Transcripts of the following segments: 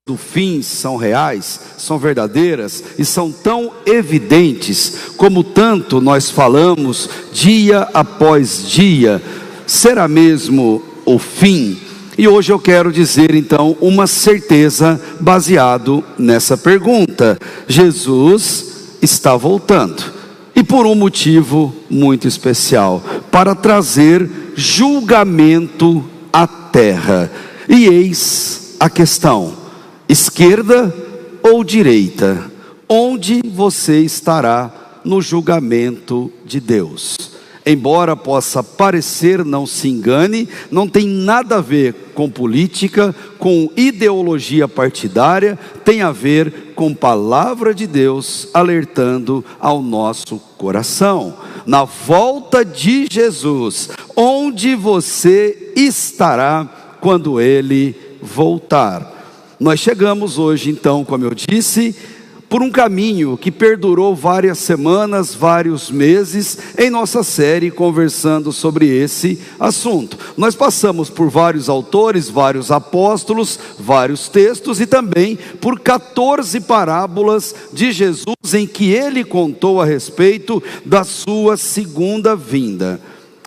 do fim são reais, são verdadeiras e são tão evidentes, como tanto nós falamos dia após dia, será mesmo o fim? E hoje eu quero dizer então uma certeza baseado nessa pergunta: Jesus está voltando, e por um motivo muito especial, para trazer julgamento à terra. E eis a questão: esquerda ou direita? Onde você estará no julgamento de Deus? Embora possa parecer, não se engane, não tem nada a ver com política, com ideologia partidária, tem a ver com palavra de Deus alertando ao nosso coração. Na volta de Jesus, onde você estará quando Ele voltar? Nós chegamos hoje então, como eu disse, por um caminho que perdurou várias semanas, vários meses, em nossa série conversando sobre esse assunto. Nós passamos por vários autores, vários apóstolos, vários textos e também por 14 parábolas de Jesus em que ele contou a respeito da sua segunda vinda.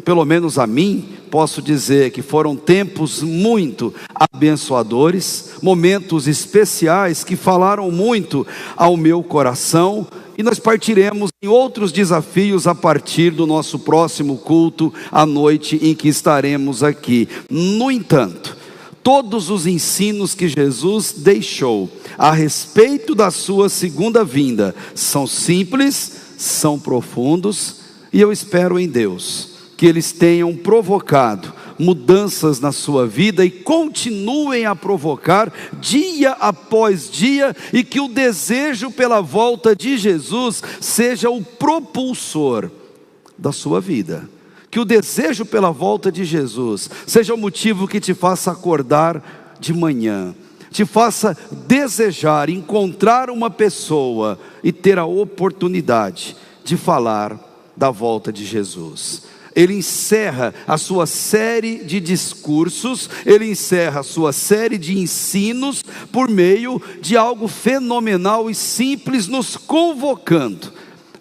Pelo menos a mim, posso dizer que foram tempos muito abençoadores, momentos especiais que falaram muito ao meu coração, e nós partiremos em outros desafios a partir do nosso próximo culto à noite em que estaremos aqui. No entanto, todos os ensinos que Jesus deixou a respeito da sua segunda vinda são simples, são profundos, e eu espero em Deus que eles tenham provocado mudanças na sua vida e continuem a provocar dia após dia, e que o desejo pela volta de Jesus seja o propulsor da sua vida. Que o desejo pela volta de Jesus seja o motivo que te faça acordar de manhã, te faça desejar encontrar uma pessoa e ter a oportunidade de falar da volta de Jesus. Ele encerra a sua série de discursos, ele encerra a sua série de ensinos por meio de algo fenomenal e simples, nos convocando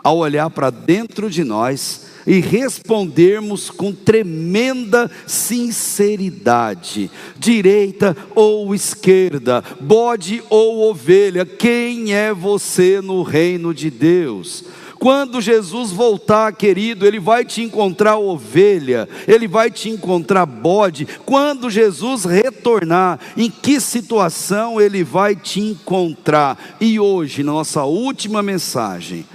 a olhar para dentro de nós e respondermos com tremenda sinceridade: direita ou esquerda, bode ou ovelha, quem é você no reino de Deus? Quando Jesus voltar, querido, Ele vai te encontrar ovelha, Ele vai te encontrar bode. Quando Jesus retornar, em que situação Ele vai te encontrar? E hoje, na nossa última mensagem,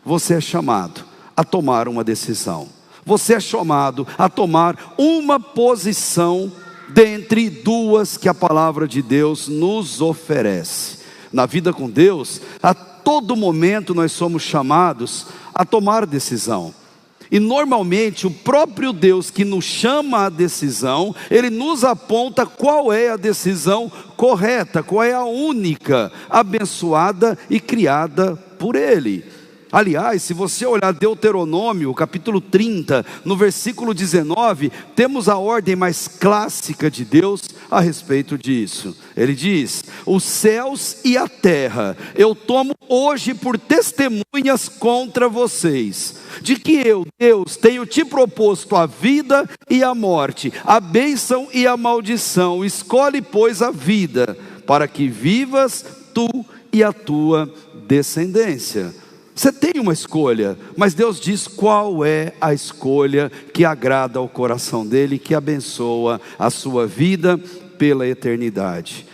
você é chamado a tomar uma decisão. Você é chamado a tomar uma posição dentre duas que a palavra de Deus nos oferece. Na vida com Deus, a todo momento nós somos chamados a tomar decisão. E normalmente o próprio Deus que nos chama à decisão, Ele nos aponta qual é a decisão correta, qual é a única, abençoada e criada por Ele. Aliás, se você olhar Deuteronômio, capítulo 30, no versículo 19, temos a ordem mais clássica de Deus a respeito disso. Ele diz: os céus e a terra eu tomo hoje por testemunhas contra vocês, de que eu, Deus, tenho te proposto a vida e a morte, a bênção e a maldição. Escolhe, pois, a vida, para que vivas tu e a tua descendência. Você tem uma escolha, mas Deus diz qual é a escolha que agrada ao coração dele, que abençoa a sua vida pela eternidade.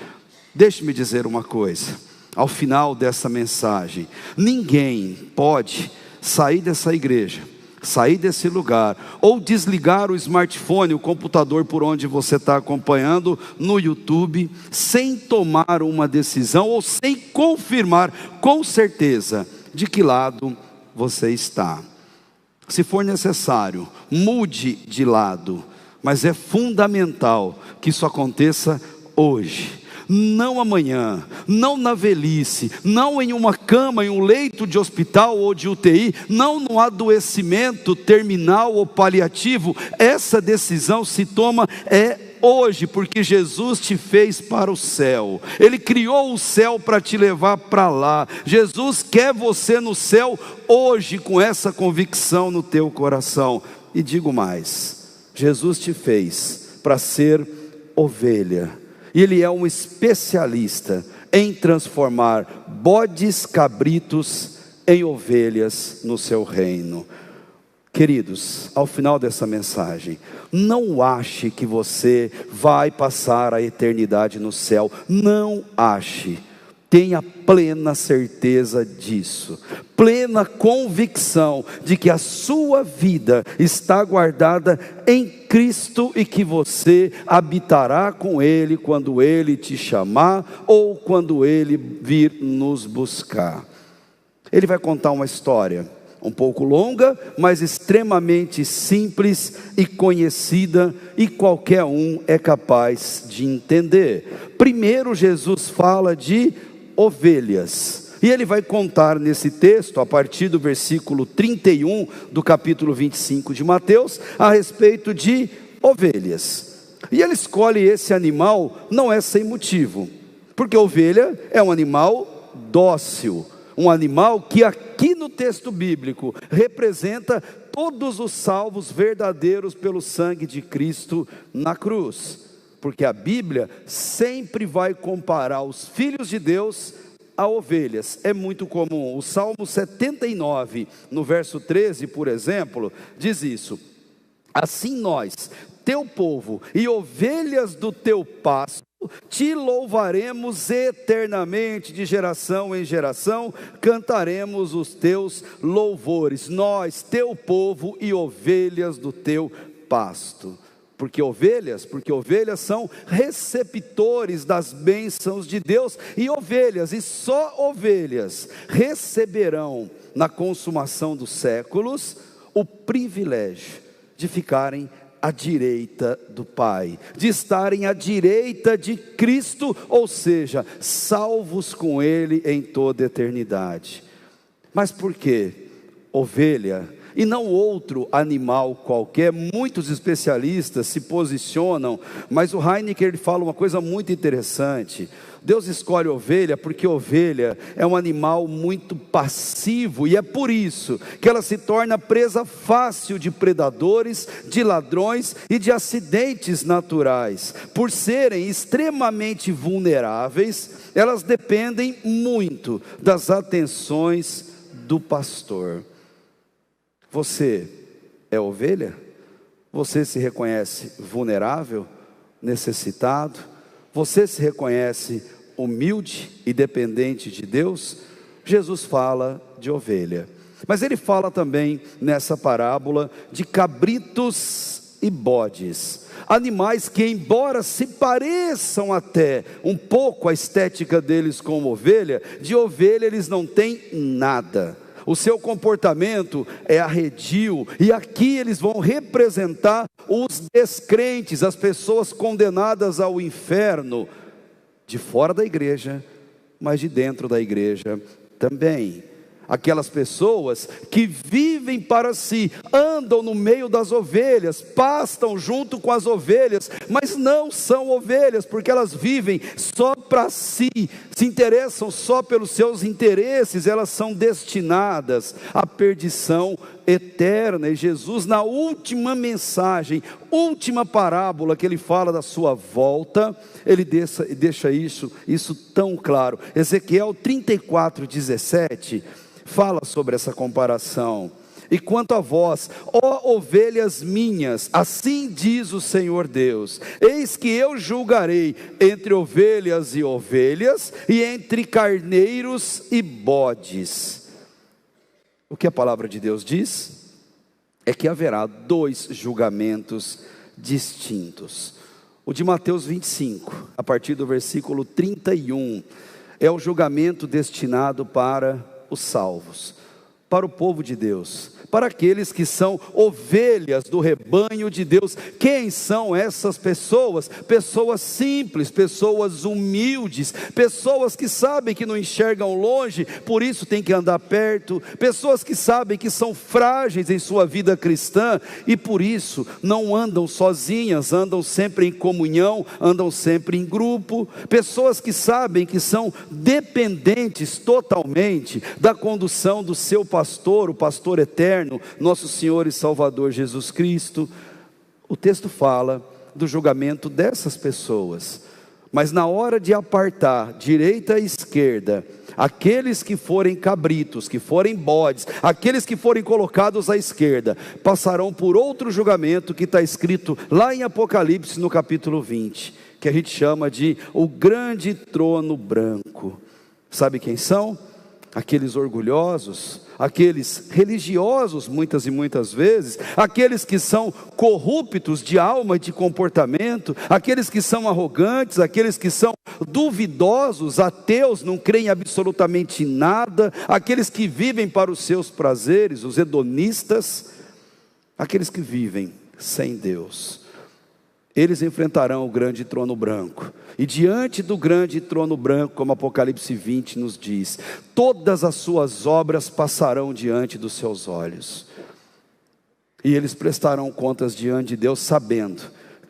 Deixe-me dizer uma coisa, ao final dessa mensagem: ninguém pode sair dessa igreja, sair desse lugar, ou desligar o smartphone, o computador por onde você está acompanhando no YouTube, sem tomar uma decisão, ou sem confirmar com certeza de que lado você está. Se for necessário, mude de lado, mas é fundamental que isso aconteça hoje, não amanhã, não na velhice, não em uma cama, em um leito de hospital ou de UTI, não no adoecimento terminal ou paliativo. Essa decisão se toma hoje, porque Jesus te fez para o céu. Ele criou o céu para te levar para lá. Jesus quer você no céu hoje, com essa convicção no teu coração. E digo mais, Jesus te fez para ser ovelha, e Ele é um especialista em transformar bodes, cabritos em ovelhas no seu reino. Queridos, ao final dessa mensagem, não ache que você vai passar a eternidade no céu. Não ache. Tenha plena certeza disso, plena convicção de que a sua vida está guardada em Cristo e que você habitará com Ele quando Ele te chamar ou quando Ele vir nos buscar. Ele vai contar uma história um pouco longa, mas extremamente simples e conhecida, e qualquer um é capaz de entender. Primeiro, Jesus fala de ovelhas, e ele vai contar nesse texto, a partir do versículo 31 do capítulo 25 de Mateus, a respeito de ovelhas. E ele escolhe esse animal, não é sem motivo, porque ovelha é um animal dócil, um animal que aqui no texto bíblico representa todos os salvos verdadeiros pelo sangue de Cristo na cruz. Porque a Bíblia sempre vai comparar os filhos de Deus a ovelhas. É muito comum. O Salmo 79, no verso 13, por exemplo, diz isso: assim nós, teu povo e ovelhas do teu pasto, te louvaremos eternamente, de geração em geração, cantaremos os teus louvores. Nós, teu povo e ovelhas do teu pasto. Porque ovelhas são receptores das bênçãos de Deus, e ovelhas, e só ovelhas, receberão na consumação dos séculos o privilégio de ficarem à direita do Pai, de estarem à direita de Cristo, ou seja, salvos com Ele em toda a eternidade. Mas por que ovelha e não outro animal qualquer? Muitos especialistas se posicionam, mas o Heineken ele fala uma coisa muito interessante. Deus escolhe ovelha porque ovelha é um animal muito passivo, e é por isso que ela se torna presa fácil de predadores, de ladrões e de acidentes naturais. Por serem extremamente vulneráveis, elas dependem muito das atenções do pastor. Você é ovelha? Você se reconhece vulnerável, necessitado? Você se reconhece humilde e dependente de Deus? Jesus fala de ovelha, mas ele fala também nessa parábola de cabritos e bodes, animais que, embora se pareçam até um pouco a estética deles com ovelha, de ovelha eles não têm nada. O seu comportamento é arredio, e aqui eles vão representar os descrentes, as pessoas condenadas ao inferno, de fora da igreja, mas de dentro da igreja também. Aquelas pessoas que vivem para si, andam no meio das ovelhas, pastam junto com as ovelhas, mas não são ovelhas, porque elas vivem só para si, se interessam só pelos seus interesses, elas são destinadas à perdição eterna. E Jesus, na última mensagem, última parábola que ele fala da sua volta, ele deixa isso tão claro. Ezequiel 34:17 fala sobre essa comparação. E quanto a vós, ó ovelhas minhas, assim diz o Senhor Deus: eis que eu julgarei entre ovelhas e ovelhas, e entre carneiros e bodes. O que a palavra de Deus diz é que haverá dois julgamentos distintos. O de Mateus 25, a partir do versículo 31, é o julgamento destinado para os salvos. para o povo de Deus, para aqueles que são ovelhas do rebanho de Deus. Quem são essas pessoas? Pessoas simples, pessoas humildes, pessoas que sabem que não enxergam longe, por isso tem que andar perto, pessoas que sabem que são frágeis em sua vida cristã, e por isso não andam sozinhas, andam sempre em comunhão, andam sempre em grupo, pessoas que sabem que são dependentes totalmente da condução do seu pastor, o pastor eterno, nosso Senhor e Salvador Jesus Cristo. O texto fala do julgamento dessas pessoas, mas na hora de apartar direita e esquerda, aqueles que forem cabritos, que forem bodes, aqueles que forem colocados à esquerda, passarão por outro julgamento que está escrito lá em Apocalipse no capítulo 20, que a gente chama de o grande trono branco. Sabe quem são? Aqueles orgulhosos, aqueles religiosos muitas e muitas vezes, aqueles que são corruptos de alma e de comportamento, aqueles que são arrogantes, aqueles que são duvidosos, ateus, não creem absolutamente em nada, aqueles que vivem para os seus prazeres, os hedonistas, aqueles que vivem sem Deus. Eles enfrentarão o grande trono branco, e diante do grande trono branco, como Apocalipse 20 nos diz, todas as suas obras passarão diante dos seus olhos, e eles prestarão contas diante de Deus, sabendo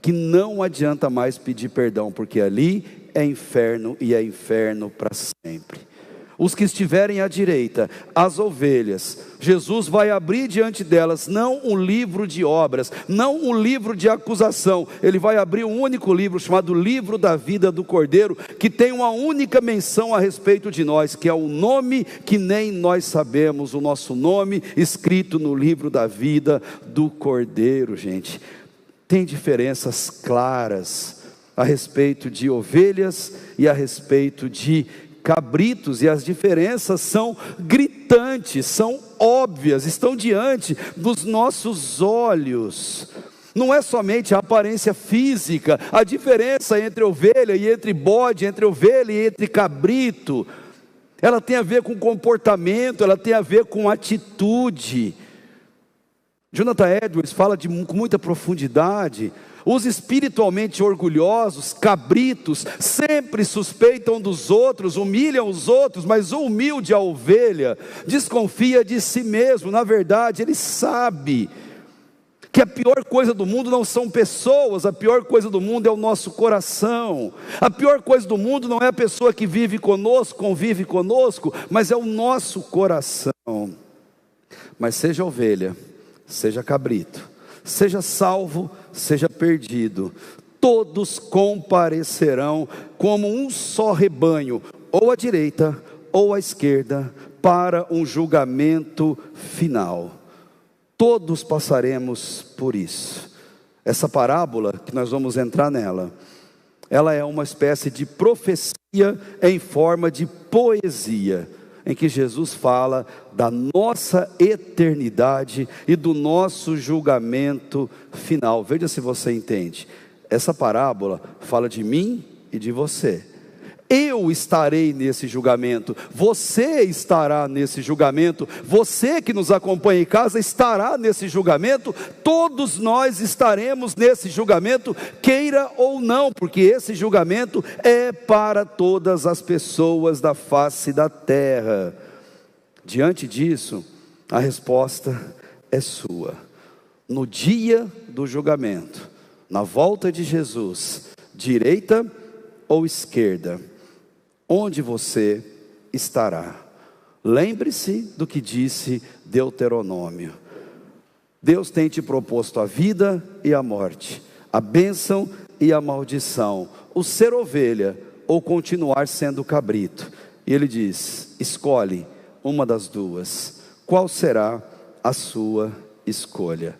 que não adianta mais pedir perdão, porque ali é inferno, e é inferno para sempre. Os que estiverem à direita, as ovelhas, Jesus vai abrir diante delas, não um livro de obras, não um livro de acusação, Ele vai abrir um único livro, chamado livro da vida do Cordeiro, que tem uma única menção a respeito de nós, que é o nome que nem nós sabemos, o nosso nome escrito no livro da vida do Cordeiro. Gente, tem diferenças claras a respeito de ovelhas e a respeito de cabritos, e as diferenças são gritantes, são óbvias, estão diante dos nossos olhos. Não é somente a aparência física, a diferença entre ovelha e entre bode, entre ovelha e entre cabrito, ela tem a ver com comportamento, ela tem a ver com atitude. Jonathan Edwards fala com muita profundidade. Os espiritualmente orgulhosos, cabritos, sempre suspeitam dos outros, humilham os outros, mas o humilde, a ovelha, desconfia de si mesmo. Na verdade, ele sabe que a pior coisa do mundo não são pessoas, a pior coisa do mundo é o nosso coração. A pior coisa do mundo não é a pessoa que vive conosco, convive conosco, mas é o nosso coração. Mas seja ovelha, seja cabrito, seja salvo, seja perdido, todos comparecerão como um só rebanho, ou à direita ou à esquerda, para um julgamento final. Todos passaremos por isso. Essa parábola, que nós vamos entrar nela, ela é uma espécie de profecia em forma de poesia, em que Jesus fala da nossa eternidade e do nosso julgamento final. Veja se você entende. Essa parábola fala de mim e de você. Eu estarei nesse julgamento, você estará nesse julgamento, você que nos acompanha em casa estará nesse julgamento, todos nós estaremos nesse julgamento, queira ou não, porque esse julgamento é para todas as pessoas da face da terra. Diante disso, a resposta é sua. No dia do julgamento, na volta de Jesus, direita ou esquerda, onde você estará? Lembre-se do que disse Deuteronômio. Deus tem te proposto a vida e a morte, a bênção e a maldição, o ser ovelha ou continuar sendo cabrito. E ele diz: escolhe uma das duas. Qual será a sua escolha?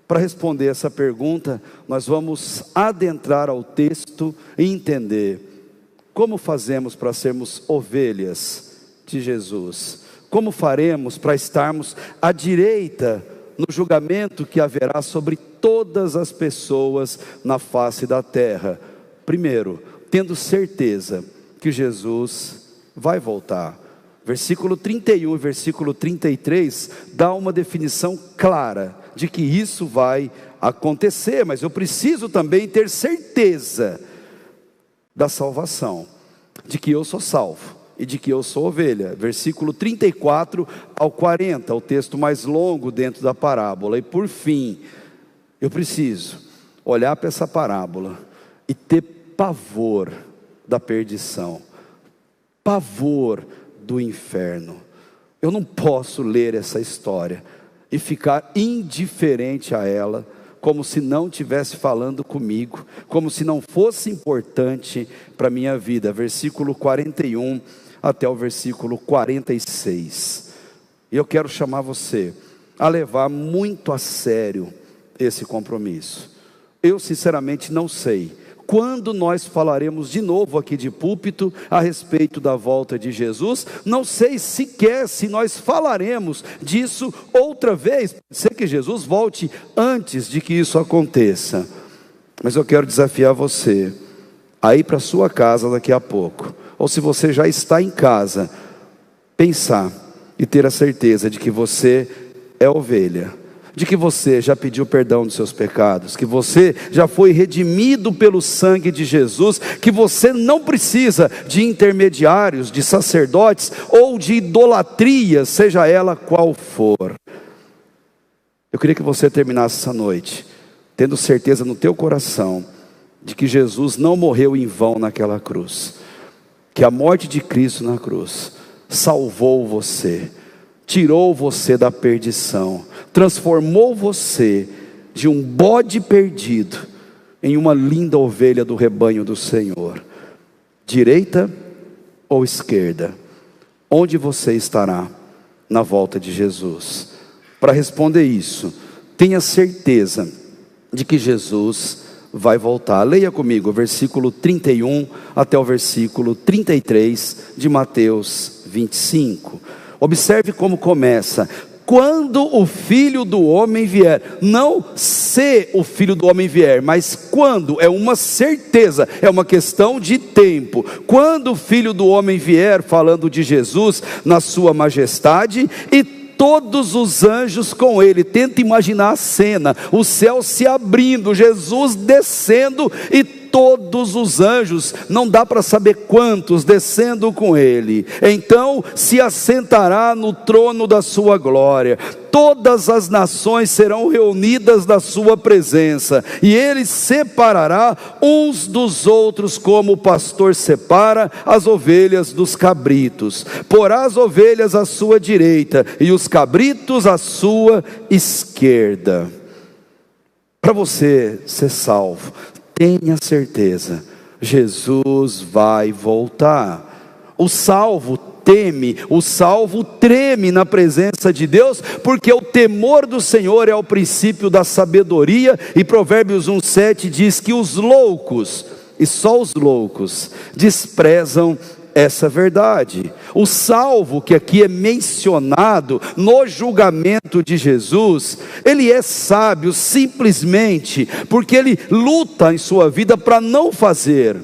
Para responder essa pergunta, nós vamos adentrar ao texto e entender como fazemos para sermos ovelhas de Jesus? Como faremos para estarmos à direita no julgamento que haverá sobre todas as pessoas na face da terra? Primeiro, tendo certeza que Jesus vai voltar. Versículo 31 e versículo 33 dá uma definição clara de que isso vai acontecer, mas eu preciso também ter certeza da salvação, de que eu sou salvo e de que eu sou ovelha. Versículo 34 ao 40, o texto mais longo dentro da parábola. E por fim, eu preciso olhar para essa parábola e ter pavor da perdição, pavor do inferno. Eu não posso ler essa história e ficar indiferente a ela, como se não estivesse falando comigo, como se não fosse importante para a minha vida. Versículo 41 até o versículo 46. E eu quero chamar você a levar muito a sério esse compromisso. Eu sinceramente não sei quando nós falaremos de novo aqui de púlpito a respeito da volta de Jesus. Não sei sequer se nós falaremos disso outra vez. Pode ser que Jesus volte antes de que isso aconteça. Mas eu quero desafiar você a ir para a sua casa daqui a pouco, ou se você já está em casa, pensar e ter a certeza de que você é ovelha, de que você já pediu perdão dos seus pecados, que você já foi redimido pelo sangue de Jesus, que você não precisa de intermediários, de sacerdotes ou de idolatria, seja ela qual for. Eu queria que você terminasse essa noite tendo certeza no teu coração de que Jesus não morreu em vão naquela cruz, que a morte de Cristo na cruz salvou você, tirou você da perdição, transformou você de um bode perdido em uma linda ovelha do rebanho do Senhor. Direita ou esquerda? Onde você estará na volta de Jesus? Para responder isso, tenha certeza de que Jesus vai voltar. Leia comigo o versículo 31 até o versículo 33 de Mateus 25. Observe como começa: quando o Filho do Homem vier. Não se o Filho do Homem vier, mas quando, é uma certeza, é uma questão de tempo. Quando o Filho do Homem vier, falando de Jesus na sua majestade, e todos os anjos com ele. Tenta imaginar a cena, o céu se abrindo, Jesus descendo e todos os anjos, não dá para saber quantos, descendo com ele. Então se assentará no trono da sua glória. Todas as nações serão reunidas na sua presença, e ele separará uns dos outros, como o pastor separa as ovelhas dos cabritos. Porá as ovelhas à sua direita e os cabritos à sua esquerda. Para você ser salvo, tenha certeza, Jesus vai voltar. O salvo teme, o salvo treme na presença de Deus, porque o temor do Senhor é o princípio da sabedoria, e Provérbios 1:7 diz que os loucos, e só os loucos, desprezam essa verdade. O salvo que aqui é mencionado no julgamento de Jesus, ele é sábio simplesmente porque ele luta em sua vida para não fazer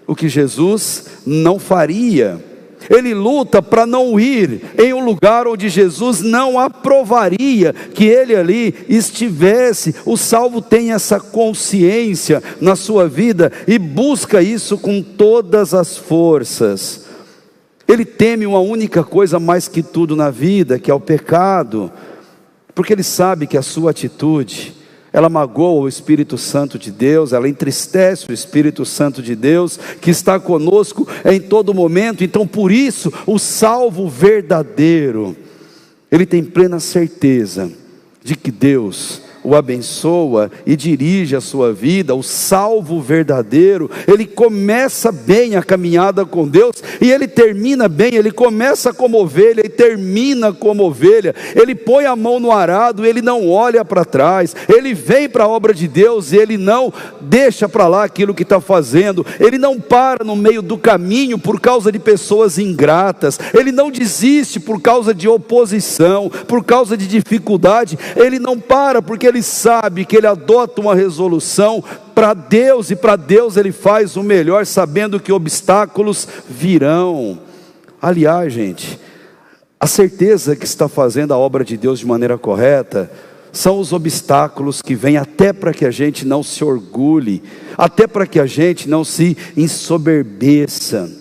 o que Jesus não faria. Ele luta para não ir em um lugar onde Jesus não aprovaria que ele ali estivesse. O salvo tem essa consciência na sua vida e busca isso com todas as forças. Ele teme uma única coisa mais que tudo na vida, que é o pecado, porque ele sabe que a sua atitude, ela magoa o Espírito Santo de Deus, ela entristece o Espírito Santo de Deus, que está conosco em todo momento. Então por isso, o salvo verdadeiro, ele tem plena certeza de que Deus o abençoa e dirige a sua vida. O salvo verdadeiro, ele começa bem a caminhada com Deus e ele termina bem. Ele começa como ovelha e termina como ovelha. Ele põe a mão no arado, ele não olha para trás, ele vem para a obra de Deus e ele não deixa para lá aquilo que está fazendo. Ele não para no meio do caminho por causa de pessoas ingratas, ele não desiste por causa de oposição, por causa de dificuldade. Ele não para porque ele sabe que ele adota uma resolução para Deus, e para Deus ele faz o melhor, sabendo que obstáculos virão. Aliás, gente, A certeza que está fazendo a obra de Deus de maneira correta são os obstáculos que vêm até para que a gente não se orgulhe, até para que a gente não se ensoberbeça.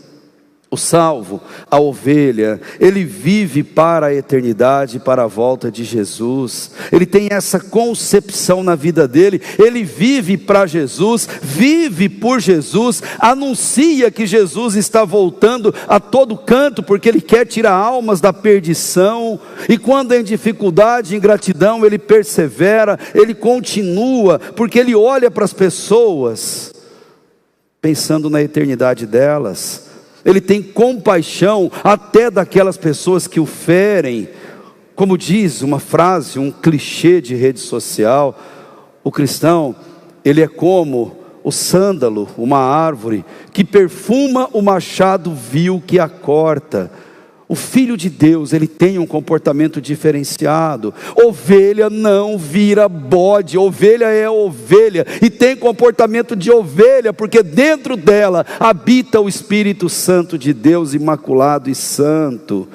O salvo, a ovelha, ele vive para a eternidade, para a volta de Jesus. Ele tem essa concepção na vida dele. Ele vive para Jesus, vive por Jesus, anuncia que Jesus está voltando a todo canto, porque ele quer tirar almas da perdição. E quando é em dificuldade, em ingratidão, ele persevera, ele continua, porque ele olha para as pessoas, pensando na eternidade delas. Ele tem compaixão até daquelas pessoas que o ferem. Como diz uma frase, um clichê de rede social, o cristão, ele é como o sândalo, uma árvore que perfuma o machado vil que a corta. O Filho de Deus, ele tem um comportamento diferenciado. Ovelha não vira bode, ovelha é ovelha, e tem comportamento de ovelha, porque dentro dela habita o Espírito Santo de Deus, imaculado e santo.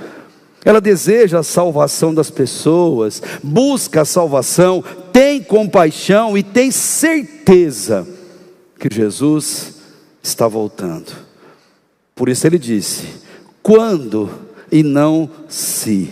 Ela deseja a salvação das pessoas, busca a salvação, tem compaixão e tem certeza que Jesus está voltando. Por isso ele disse, quando e não se,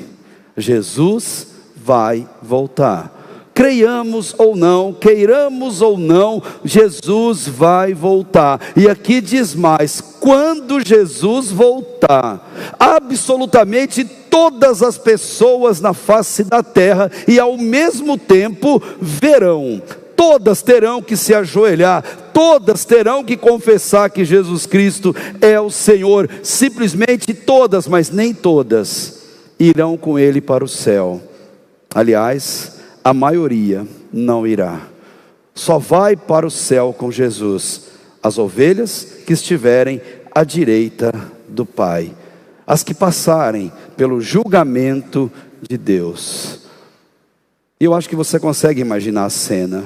Jesus vai voltar. Creiamos ou não, queiramos ou não, Jesus vai voltar. E aqui diz mais, quando Jesus voltar, absolutamente todas as pessoas na face da terra, e ao mesmo tempo verão, todas terão que se ajoelhar, todas terão que confessar que Jesus Cristo é o Senhor. Simplesmente todas, mas nem todas, irão com Ele para o céu. Aliás, a maioria não irá. Só vai para o céu com Jesus as ovelhas que estiverem à direita do Pai, as que passarem pelo julgamento de Deus. E eu acho que você consegue imaginar a cena,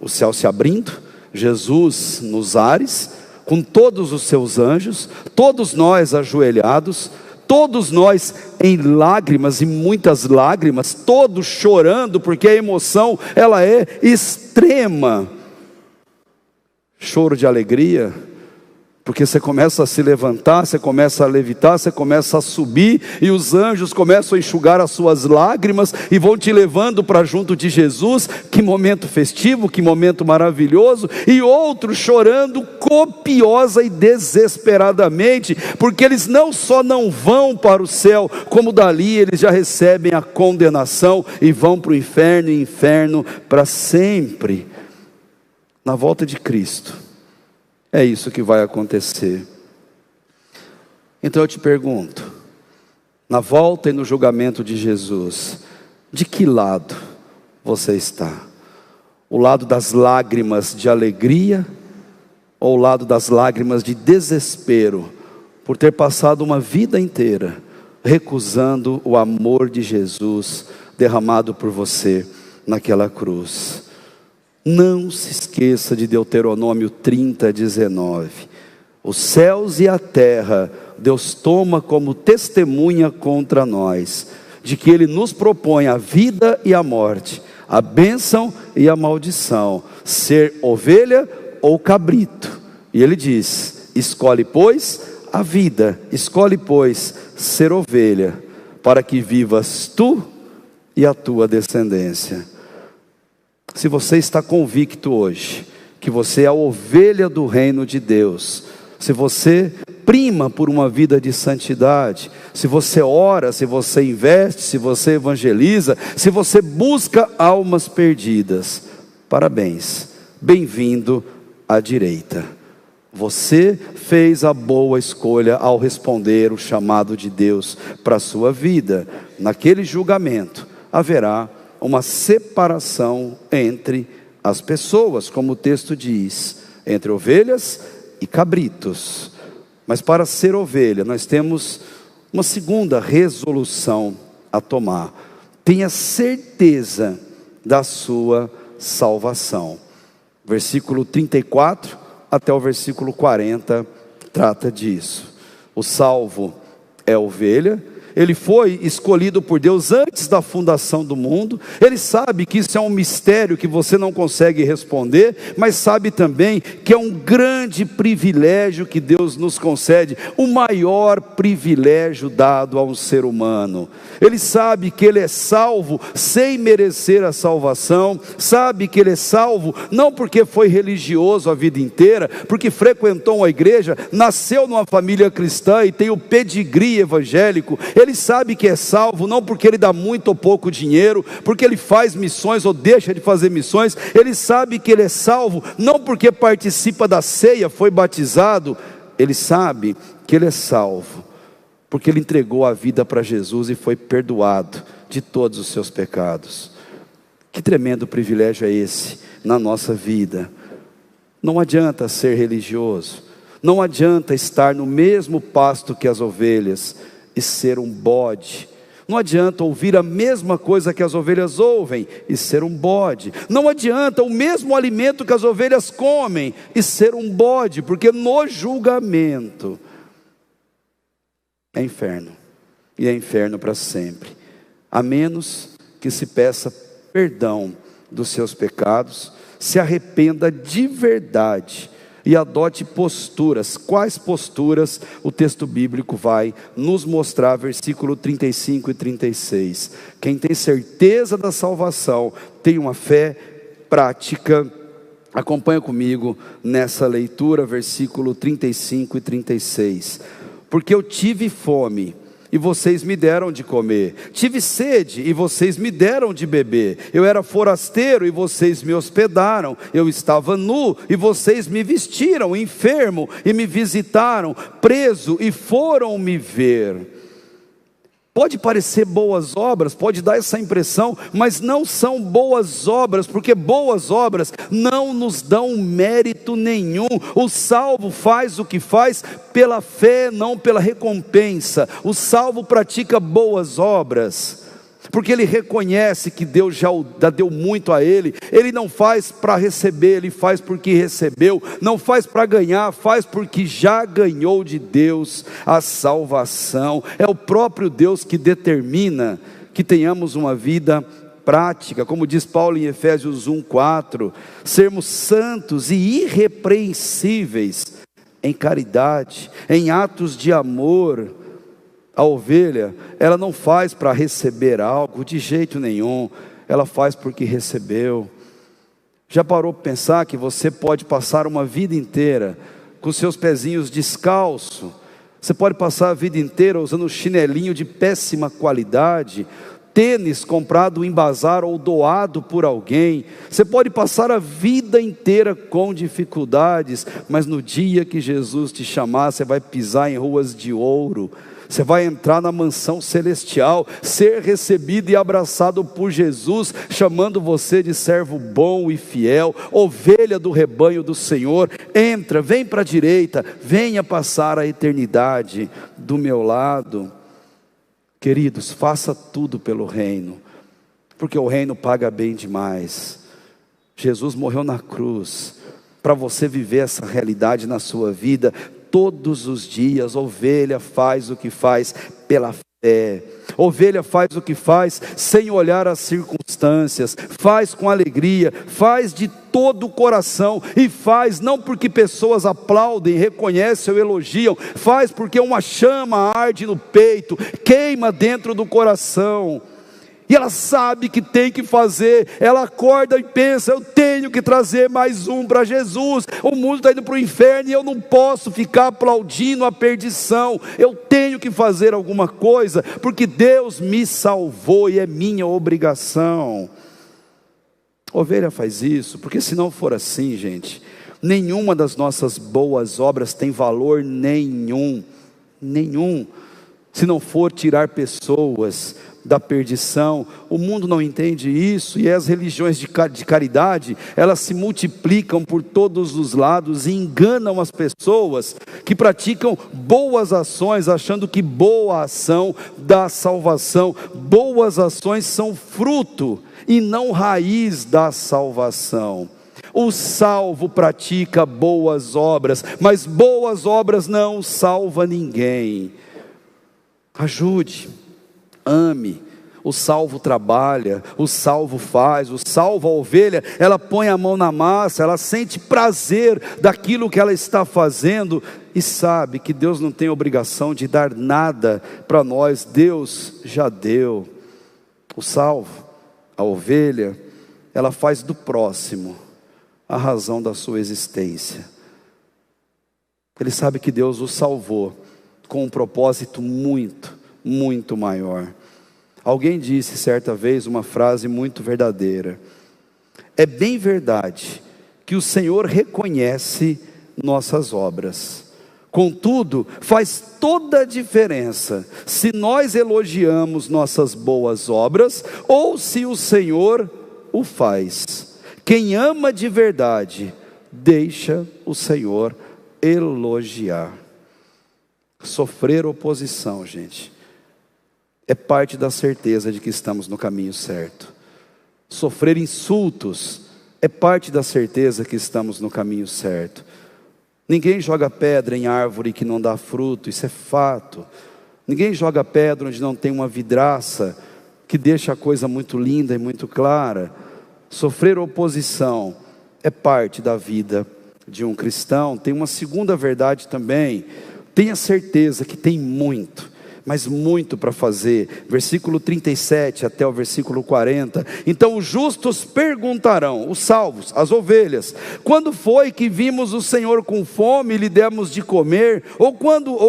o céu se abrindo, Jesus nos ares, com todos os seus anjos, todos nós ajoelhados, todos nós em lágrimas e muitas lágrimas, todos chorando, porque a emoção ela é extrema. Choro de alegria, porque você começa a se levantar, você começa a levitar, você começa a subir, e os anjos começam a enxugar as suas lágrimas, e vão te levando para junto de Jesus. Que momento festivo, que momento maravilhoso. E outros chorando copiosa e desesperadamente, porque eles não só não vão para o céu, como dali eles já recebem a condenação, e vão para o inferno, e inferno para sempre. Na volta de Cristo, é isso que vai acontecer. Então eu te pergunto, na volta e no julgamento de Jesus, de que lado você está? O lado das lágrimas de alegria, ou o lado das lágrimas de desespero, por ter passado uma vida inteira recusando o amor de Jesus derramado por você naquela cruz? Não se esqueça de Deuteronômio 30:19. Os céus e a terra Deus toma como testemunha contra nós, de que Ele nos propõe a vida e a morte, a bênção e a maldição, ser ovelha ou cabrito. E Ele diz, escolhe pois a vida, escolhe pois ser ovelha, para que vivas tu e a tua descendência. Se você está convicto hoje que você é a ovelha do reino de Deus, se você prima por uma vida de santidade, se você ora, se você investe, se você evangeliza, se você busca almas perdidas, parabéns, bem-vindo à direita. Você fez a boa escolha ao responder o chamado de Deus para a sua vida. Naquele julgamento haverá uma separação entre as pessoas, como o texto diz, entre ovelhas e cabritos. Mas para ser ovelha, nós temos uma segunda resolução a tomar: tenha certeza da sua salvação. Versículo 34 até o versículo 40 trata disso. O salvo é ovelha, ele foi escolhido por Deus antes da fundação do mundo. Ele sabe que isso é um mistério que você não consegue responder, mas sabe também que é um grande privilégio que Deus nos concede, o maior privilégio dado a um ser humano. Ele sabe que ele é salvo sem merecer a salvação, sabe que ele é salvo não porque foi religioso a vida inteira, porque frequentou uma igreja, nasceu numa família cristã e tem o pedigree evangélico. Ele sabe que é salvo não porque ele dá muito ou pouco dinheiro, porque ele faz missões ou deixa de fazer missões. Ele sabe que ele é salvo não porque participa da ceia, foi batizado. Ele sabe que ele é salvo porque ele entregou a vida para Jesus e foi perdoado de todos os seus pecados. Que tremendo privilégio é esse na nossa vida. Não adianta ser religioso, não adianta estar no mesmo pasto que as ovelhas e ser um bode. Não adianta ouvir a mesma coisa que as ovelhas ouvem e ser um bode. Não adianta o mesmo alimento que as ovelhas comem e ser um bode, porque no julgamento é inferno, e é inferno para sempre, a menos que se peça perdão dos seus pecados, se arrependa de verdade e adote posturas. Quais posturas? O texto bíblico vai nos mostrar, versículo 35 e 36. Quem tem certeza da salvação, tem uma fé prática. Acompanha comigo nessa leitura, versículo 35 e 36. Porque eu tive fome, e vocês me deram de comer. Tive sede, e vocês me deram de beber. Eu era forasteiro, e vocês me hospedaram. Eu estava nu, e vocês me vestiram. Enfermo, e me visitaram. Preso, e foram me ver. Pode parecer boas obras, pode dar essa impressão, mas não são boas obras, porque boas obras não nos dão mérito nenhum. O salvo faz o que faz pela fé, não pela recompensa. O salvo pratica boas obras porque ele reconhece que Deus já deu muito a ele. Ele não faz para receber, ele faz porque recebeu. Não faz para ganhar, faz porque já ganhou de Deus a salvação. É o próprio Deus que determina que tenhamos uma vida prática, como diz Paulo em Efésios 1:4, sermos santos e irrepreensíveis em caridade, em atos de amor. A ovelha, ela não faz para receber algo de jeito nenhum, ela faz porque recebeu. Já parou para pensar que você pode passar uma vida inteira com seus pezinhos descalços? Você pode passar a vida inteira usando um chinelinho de péssima qualidade, tênis comprado em bazar ou doado por alguém. Você pode passar a vida inteira com dificuldades, mas no dia que Jesus te chamar, você vai pisar em ruas de ouro. Você vai entrar na mansão celestial, ser recebido e abraçado por Jesus, chamando você de servo bom e fiel, ovelha do rebanho do Senhor. Entra, vem para a direita, venha passar a eternidade do meu lado. Queridos, faça tudo pelo reino, porque o reino paga bem demais. Jesus morreu na cruz para você viver essa realidade na sua vida. Todos os dias, ovelha faz o que faz pela fé. Ovelha faz o que faz sem olhar as circunstâncias, faz com alegria, faz de todo o coração, e faz não porque pessoas aplaudem, reconhecem ou elogiam, faz porque uma chama arde no peito, queima dentro do coração. E ela sabe que tem que fazer, ela acorda e pensa, eu tenho que trazer mais um para Jesus, o mundo está indo para o inferno e eu não posso ficar aplaudindo a perdição, eu tenho que fazer alguma coisa, porque Deus me salvou e é minha obrigação. Ovelha faz isso, porque se não for assim, gente, nenhuma das nossas boas obras tem valor nenhum, se não for tirar pessoas da perdição. O mundo não entende isso, e as religiões de caridade, elas se multiplicam por todos os lados e enganam as pessoas que praticam boas ações, achando que boa ação dá salvação. Boas ações são fruto e não raiz da salvação. O salvo pratica boas obras, mas boas obras não salva ninguém. Ajude, Ame. O salvo trabalha, o salvo faz, o salvo a ovelha, ela põe a mão na massa, ela sente prazer daquilo que ela está fazendo e sabe que Deus não tem obrigação de dar nada para nós, Deus já deu. O salvo, a ovelha, ela faz do próximo a razão da sua existência. Ele sabe que Deus o salvou com um propósito muito, muito maior. Alguém disse certa vez uma frase muito verdadeira: é bem verdade que o Senhor reconhece nossas obras, contudo faz toda a diferença se nós elogiamos nossas boas obras ou se o Senhor o faz. Quem ama de verdade deixa o Senhor elogiar. Sofrer oposição, gente, é parte da certeza de que estamos no caminho certo. Sofrer insultos é parte da certeza que estamos no caminho certo. Ninguém joga pedra em árvore que não dá fruto, isso é fato. Ninguém joga pedra onde não tem uma vidraça que deixa a coisa muito linda e muito clara. Sofrer oposição é parte da vida de um cristão. Tem uma segunda verdade também: tenha certeza que tem muito, mas muito para fazer. Versículo 37 até o versículo 40. Então os justos perguntarão, os salvos, as ovelhas: quando foi que vimos o Senhor com fome e lhe demos de comer? Ou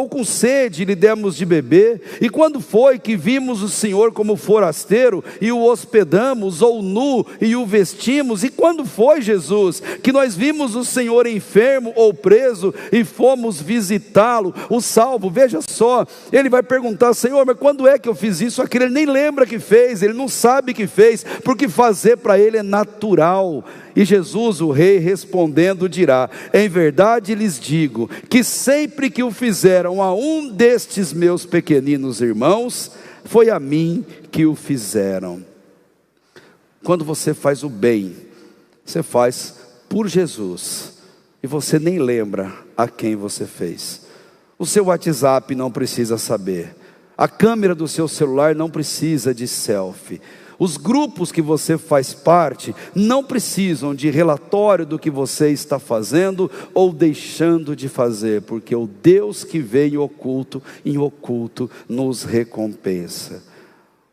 com sede e lhe demos de beber? E quando foi que vimos o Senhor como forasteiro e o hospedamos, ou nu e o vestimos? E quando foi, Jesus, que nós vimos o Senhor enfermo ou preso e fomos visitá-lo? O salvo, veja só, ele vai perguntar: Senhor, mas quando é que eu fiz isso, aquilo? Ele nem lembra que fez, ele não sabe que fez, porque fazer para ele é natural. E Jesus, o rei, respondendo dirá: em verdade lhes digo, que sempre que o fizeram a um destes meus pequeninos irmãos, foi a mim que o fizeram. Quando você faz o bem, você faz por Jesus, e você nem lembra a quem você fez. O seu WhatsApp não precisa saber, a câmera do seu celular não precisa de selfie, os grupos que você faz parte não precisam de relatório do que você está fazendo ou deixando de fazer, porque o Deus que vem em oculto nos recompensa.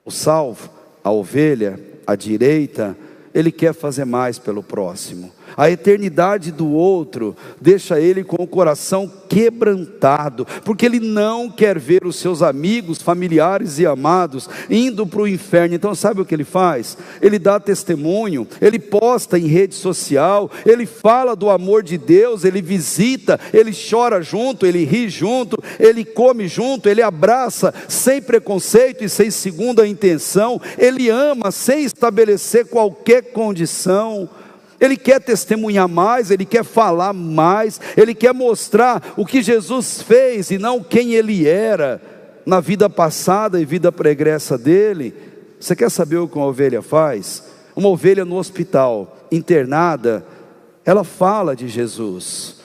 O salvo, a ovelha, a direita, ele quer fazer mais pelo próximo. A eternidade do outro deixa ele com o coração quebrantado, porque ele não quer ver os seus amigos, familiares e amados indo para o inferno. Então sabe o que ele faz? Ele dá testemunho, ele posta em rede social, ele fala do amor de Deus, ele visita, ele chora junto, ele ri junto, ele come junto, ele abraça sem preconceito e sem segunda intenção, ele ama sem estabelecer qualquer condição. Ele quer testemunhar mais, ele quer falar mais, ele quer mostrar o que Jesus fez e não quem ele era na vida passada e vida pregressa dele. Você quer saber o que uma ovelha faz? Uma ovelha no hospital, internada, ela fala de Jesus.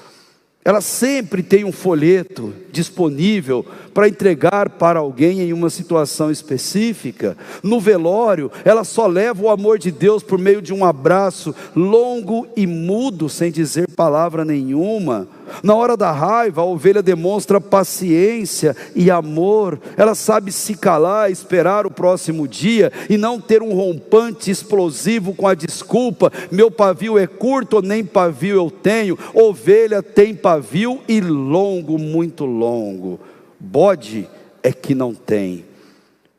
Ela sempre tem um folheto disponível para entregar para alguém em uma situação específica. No velório, ela só leva o amor de Deus por meio de um abraço longo e mudo, sem dizer palavra nenhuma. Na hora da raiva, a ovelha demonstra paciência e amor. Ela sabe se calar, esperar o próximo dia e não ter um rompante explosivo com a desculpa: meu pavio é curto, nem pavio eu tenho. Ovelha tem pavio e longo, muito longo. Bode é que não tem.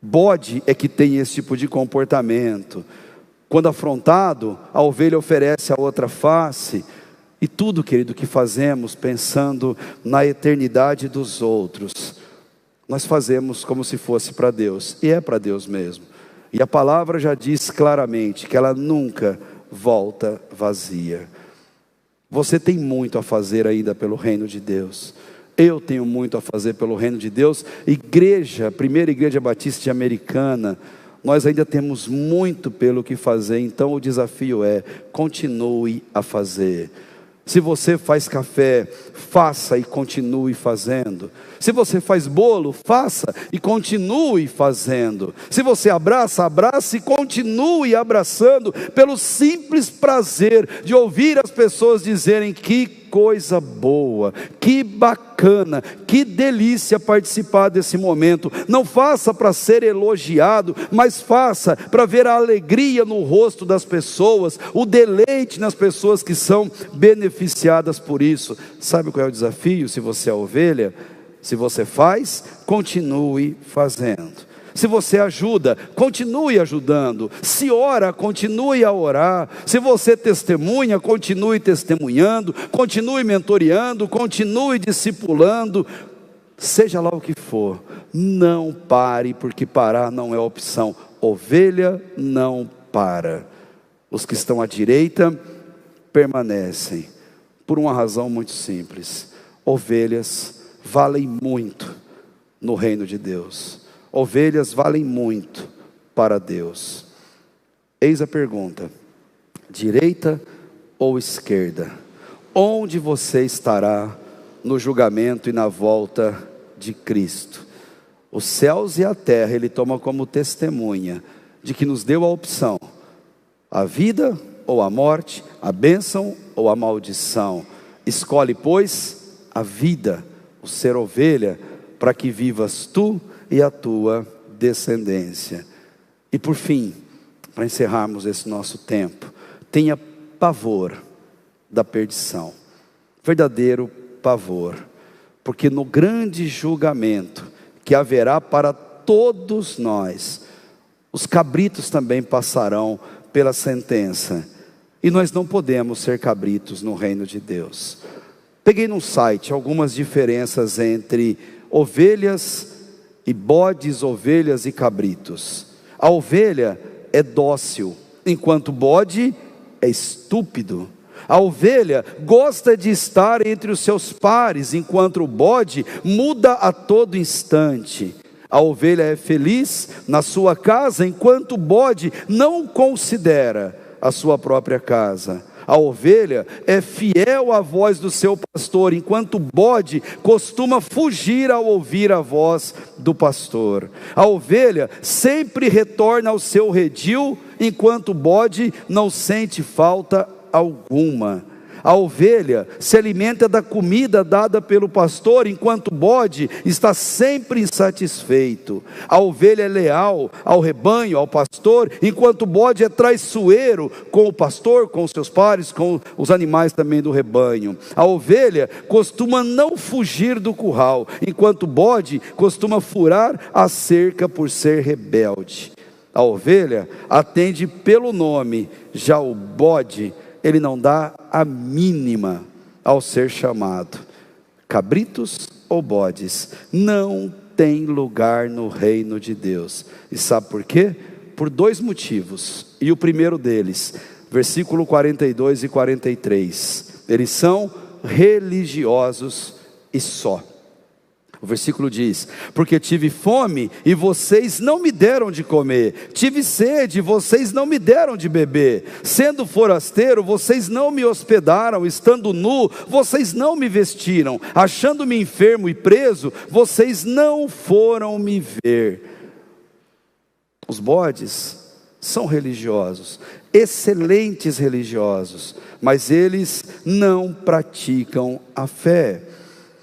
Bode é que tem esse tipo de comportamento. Quando afrontado, a ovelha oferece a outra face. E tudo, querido, que fazemos pensando na eternidade dos outros, nós fazemos como se fosse para Deus, e é para Deus mesmo. E a palavra já diz claramente que ela nunca volta vazia. Você tem muito a fazer ainda pelo reino de Deus. Eu tenho muito a fazer pelo reino de Deus. Igreja, Primeira Igreja Batista Americana, nós ainda temos muito pelo que fazer. Então o desafio é: continue a fazer. Se você faz café, faça e continue fazendo. Se você faz bolo, faça e continue fazendo. Se você abraça, abrace e continue abraçando, pelo simples prazer de ouvir as pessoas dizerem: que coisa boa, que bacana, que delícia participar desse momento. Não faça para ser elogiado, mas faça para ver a alegria no rosto das pessoas, o deleite nas pessoas que são beneficiadas por isso. Sabe qual é o desafio? Se você é ovelha, se você faz, continue fazendo. Se você ajuda, continue ajudando. Se ora, continue a orar. Se você testemunha, continue testemunhando. Continue mentoreando, continue discipulando. Seja lá o que for, não pare, porque parar não é opção. Ovelha não para. Os que estão à direita permanecem, por uma razão muito simples: ovelhas valem muito no reino de Deus. Ovelhas valem muito para Deus. Eis a pergunta: direita ou esquerda? Onde você estará no julgamento e na volta de Cristo? Os céus e a terra Ele toma como testemunha de que nos deu a opção: a vida ou a morte, a bênção ou a maldição. Escolhe, pois, a vida, o ser ovelha, para que vivas tu e a tua descendência. E por fim, para encerrarmos esse nosso tempo, tenha pavor da perdição, verdadeiro pavor, porque no grande julgamento que haverá para todos nós, os cabritos também passarão pela sentença, e nós não podemos ser cabritos no reino de Deus. Peguei num site algumas diferenças entre ovelhas e bodes, ovelhas e cabritos. A ovelha é dócil, enquanto o bode é estúpido. A ovelha gosta de estar entre os seus pares, enquanto o bode muda a todo instante. A ovelha é feliz na sua casa, enquanto o bode não considera a sua própria casa. A ovelha é fiel à voz do seu pastor, enquanto o bode costuma fugir ao ouvir a voz do pastor. A ovelha sempre retorna ao seu redil, enquanto o bode não sente falta alguma. A ovelha se alimenta da comida dada pelo pastor, enquanto o bode está sempre insatisfeito. A ovelha é leal ao rebanho, ao pastor, enquanto o bode é traiçoeiro com o pastor, com os seus pares, com os animais também do rebanho. A ovelha costuma não fugir do curral, enquanto o bode costuma furar a cerca por ser rebelde. A ovelha atende pelo nome, já o bode, ele não dá a mínima ao ser chamado. Cabritos ou bodes não tem lugar no reino de Deus. E sabe por quê? Por dois motivos. E o primeiro deles, versículo 42 e 43. Eles são religiosos e só. O versículo diz: porque tive fome e vocês não me deram de comer, tive sede e vocês não me deram de beber, sendo forasteiro vocês não me hospedaram, estando nu vocês não me vestiram, achando-me enfermo e preso vocês não foram me ver. Os bodes são religiosos, excelentes religiosos, mas eles não praticam a fé.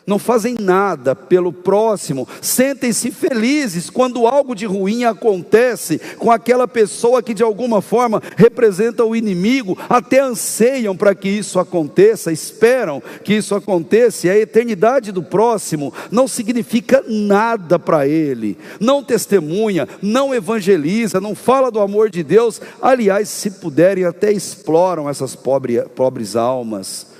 Não fazem nada pelo próximo, sentem-se felizes quando algo de ruim acontece com aquela pessoa que de alguma forma representa o inimigo, até anseiam para que isso aconteça, esperam que isso aconteça, e a eternidade do próximo não significa nada para ele, não testemunha, não evangeliza, não fala do amor de Deus, aliás, se puderem até exploram essas pobres almas.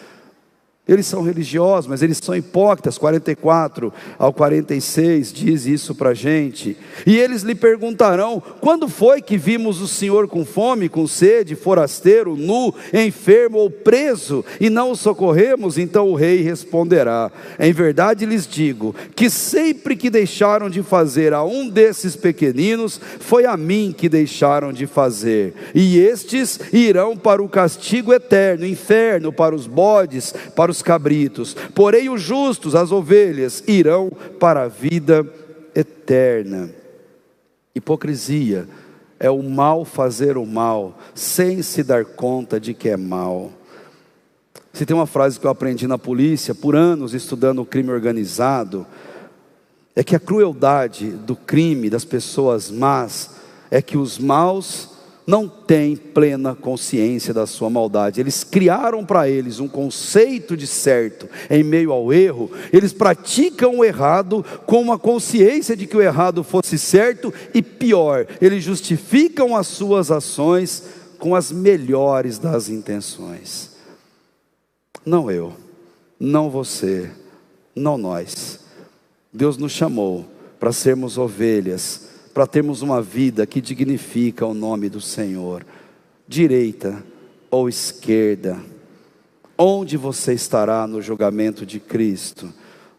Eles são religiosos, mas eles são hipócritas. 44 ao 46 diz isso para a gente. E eles lhe perguntarão: quando foi que vimos o Senhor com fome, com sede, forasteiro, nu, enfermo ou preso, e não o socorremos? Então o rei responderá: em verdade lhes digo, que sempre que deixaram de fazer a um desses pequeninos, foi a mim que deixaram de fazer. E estes irão para o castigo eterno, inferno, para os bodes, para os cabritos, porém os justos, as ovelhas, irão para a vida eterna. Hipocrisia é o mal fazer o mal, sem se dar conta de que é mal. Se tem uma frase que eu aprendi na polícia, por anos estudando o crime organizado, é que a crueldade do crime, das pessoas más, é que os maus não têm plena consciência da sua maldade. Eles criaram para eles um conceito de certo em meio ao erro. Eles praticam o errado com uma consciência de que o errado fosse certo, e pior, eles justificam as suas ações com as melhores das intenções. Não eu, não você, não nós. Deus nos chamou para sermos ovelhas, para termos uma vida que dignifica o nome do Senhor. Direita ou esquerda, onde você estará no julgamento de Cristo?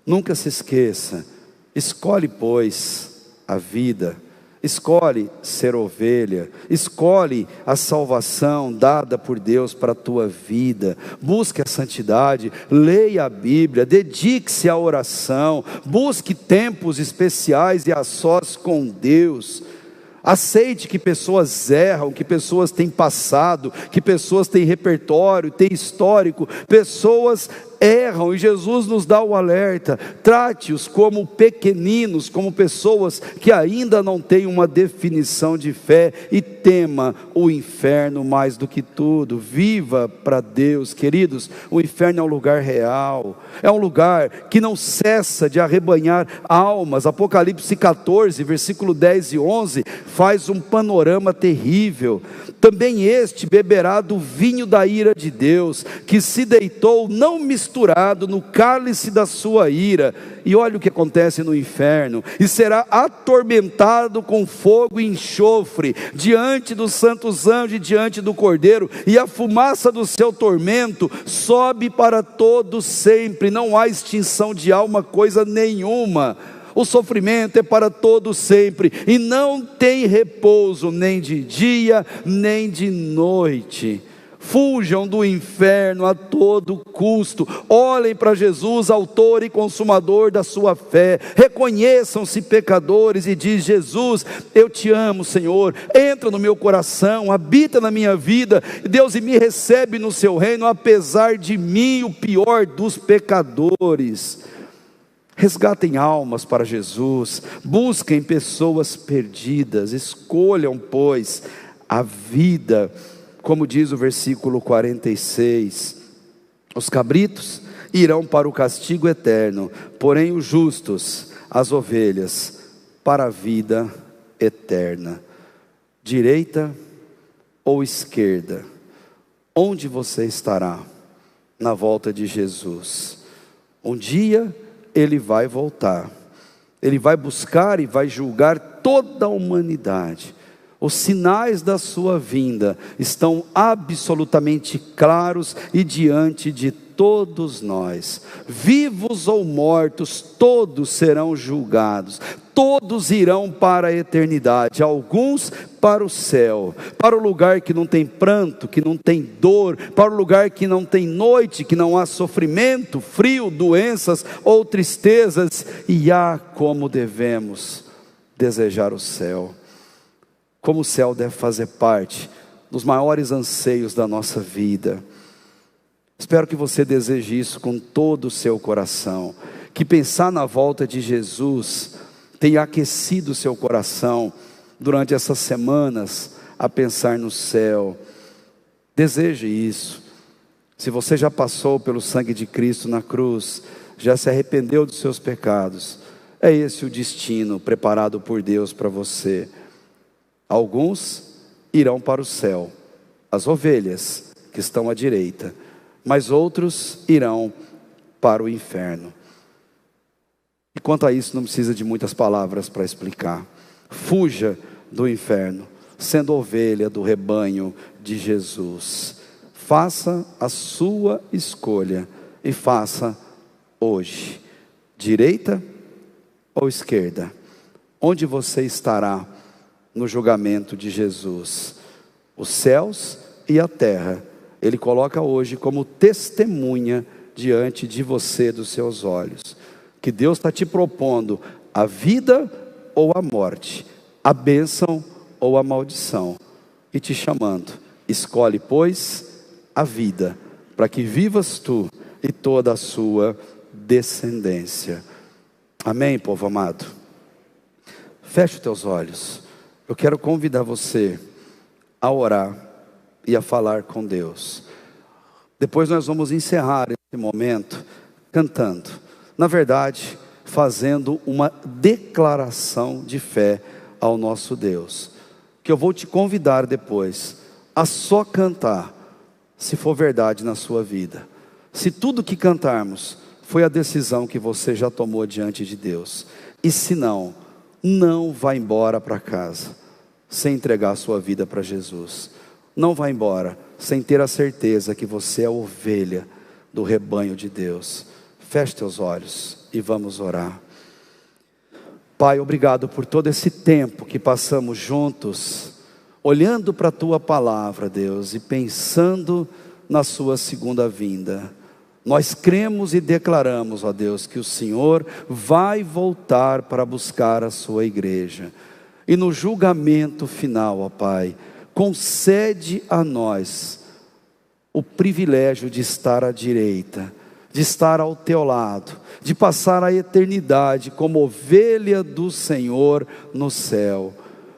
Nunca se esqueça, escolhe pois a vida, escolhe ser ovelha, escolhe a salvação dada por Deus para a tua vida. Busque a santidade, leia a Bíblia, dedique-se à oração, busque tempos especiais e a sós com Deus. Aceite que pessoas erram, que pessoas têm passado, que pessoas têm repertório, têm histórico. Pessoas erram e Jesus nos dá o alerta. Trate-os como pequeninos, como pessoas que ainda não têm uma definição de fé, e tema o inferno mais do que tudo. Viva para Deus, queridos. O inferno é um lugar real, é um lugar que não cessa de arrebanhar almas. Apocalipse 14, versículo 10 e 11 faz um panorama terrível. Também este beberá do vinho da ira de Deus, que se deitou não misturado no cálice da sua ira. E olha o que acontece no inferno: e será atormentado com fogo e enxofre, diante dos santos anjos e diante do Cordeiro, e a fumaça do seu tormento sobe para todo sempre. Não há extinção de alma coisa nenhuma. O sofrimento é para todo sempre, e não tem repouso nem de dia, nem de noite. Fujam do inferno a todo custo. Olhem para Jesus, autor e consumador da sua fé. Reconheçam-se pecadores e diz: Jesus, eu te amo, Senhor. Entra no meu coração, habita na minha vida, Deus, e me recebe no seu reino, apesar de mim, o pior dos pecadores. Resgatem almas para Jesus, busquem pessoas perdidas, escolham pois a vida, como diz o versículo 46, os cabritos irão para o castigo eterno, porém os justos, as ovelhas, para a vida eterna. Direita ou esquerda, onde você estará na volta de Jesus? Um dia Ele vai voltar, Ele vai buscar e vai julgar toda a humanidade. Os sinais da sua vinda estão absolutamente claros e diante de todos nós. Vivos ou mortos, todos serão julgados. Todos irão para a eternidade, alguns para o céu, para o lugar que não tem pranto, que não tem dor, para o lugar que não tem noite, que não há sofrimento, frio, doenças ou tristezas. E como devemos desejar o céu, como o céu deve fazer parte dos maiores anseios da nossa vida. Espero que você deseje isso com todo o seu coração, que pensar na volta de Jesus tenha aquecido o seu coração durante essas semanas a pensar no céu. Deseje isso. Se você já passou pelo sangue de Cristo na cruz, já se arrependeu dos seus pecados, é esse o destino preparado por Deus para você. Alguns irão para o céu, as ovelhas que estão à direita, mas outros irão para o inferno. E quanto a isso, não precisa de muitas palavras para explicar. Fuja do inferno, sendo ovelha do rebanho de Jesus. Faça a sua escolha e faça hoje. Direita ou esquerda? Onde você estará no julgamento de Jesus? Os céus e a terra Ele coloca hoje como testemunha diante de você, dos seus olhos, que Deus está te propondo a vida ou a morte, a bênção ou a maldição, e te chamando. Escolhe, pois, a vida, para que vivas tu e toda a sua descendência. Amém, povo amado? Feche os teus olhos. Eu quero convidar você a orar e a falar com Deus. Depois nós vamos encerrar esse momento cantando. Na verdade, fazendo uma declaração de fé ao nosso Deus, que eu vou te convidar depois a só cantar, se for verdade na sua vida. Se tudo que cantarmos foi a decisão que você já tomou diante de Deus, e se não, não vá embora para casa sem entregar a sua vida para Jesus. Não vá embora sem ter a certeza que você é ovelha do rebanho de Deus. Feche teus olhos e vamos orar. Pai, obrigado por todo esse tempo que passamos juntos, olhando para a Tua palavra, Deus, e pensando na Sua segunda vinda. Nós cremos e declaramos, ó Deus, que o Senhor vai voltar para buscar a Sua igreja. E no julgamento final, ó Pai, concede a nós o privilégio de estar à direita, de estar ao Teu lado, de passar a eternidade como ovelha do Senhor no céu.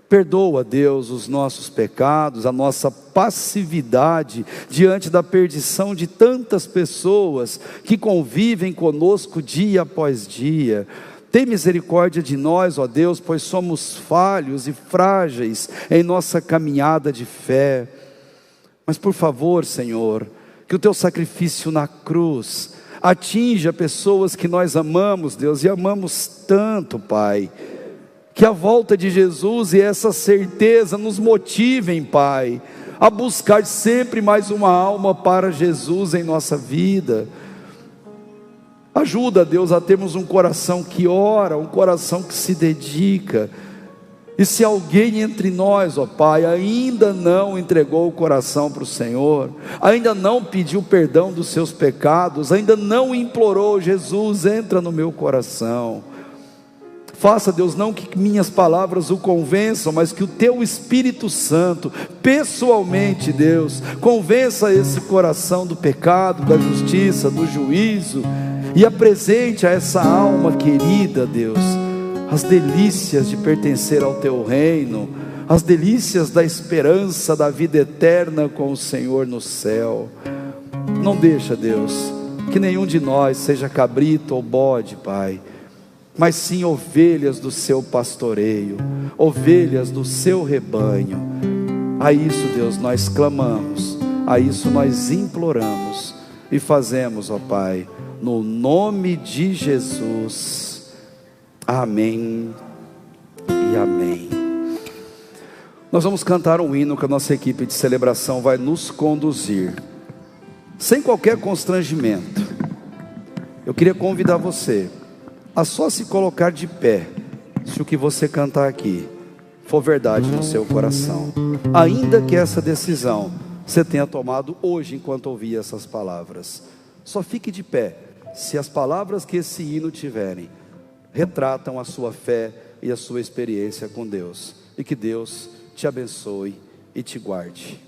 Perdoa, Deus, os nossos pecados, a nossa passividade diante da perdição de tantas pessoas que convivem conosco dia após dia. Tem misericórdia de nós, ó Deus, pois somos falhos e frágeis em nossa caminhada de fé. Mas por favor, Senhor, que o Teu sacrifício na cruz atinja pessoas que nós amamos, Deus, e amamos tanto, Pai. Que a volta de Jesus e essa certeza nos motivem, Pai, a buscar sempre mais uma alma para Jesus em nossa vida. Ajuda, Deus, a termos um coração que ora, um coração que se dedica. E se alguém entre nós, ó Pai, ainda não entregou o coração para o Senhor, ainda não pediu perdão dos seus pecados, ainda não implorou: Jesus, entra no meu coração. Faça, Deus, não que minhas palavras o convençam, mas que o Teu Espírito Santo, pessoalmente, Deus, convença esse coração do pecado, da justiça, do juízo, e apresente a essa alma querida, Deus, as delícias de pertencer ao Teu reino, as delícias da esperança da vida eterna com o Senhor no céu. Não deixa, Deus, que nenhum de nós seja cabrito ou bode, Pai, mas sim ovelhas do Seu pastoreio, ovelhas do Seu rebanho. A isso, Deus, nós clamamos, a isso nós imploramos e fazemos, ó Pai, no nome de Jesus. Amém e amém. Nós vamos cantar um hino que a nossa equipe de celebração vai nos conduzir, sem qualquer constrangimento. Eu queria convidar você a só se colocar de pé, se o que você cantar aqui for verdade no seu coração, ainda que essa decisão você tenha tomado hoje enquanto ouvia essas palavras. Só fique de pé se as palavras que esse hino tiverem retratam a sua fé e a sua experiência com Deus. E que Deus te abençoe e te guarde.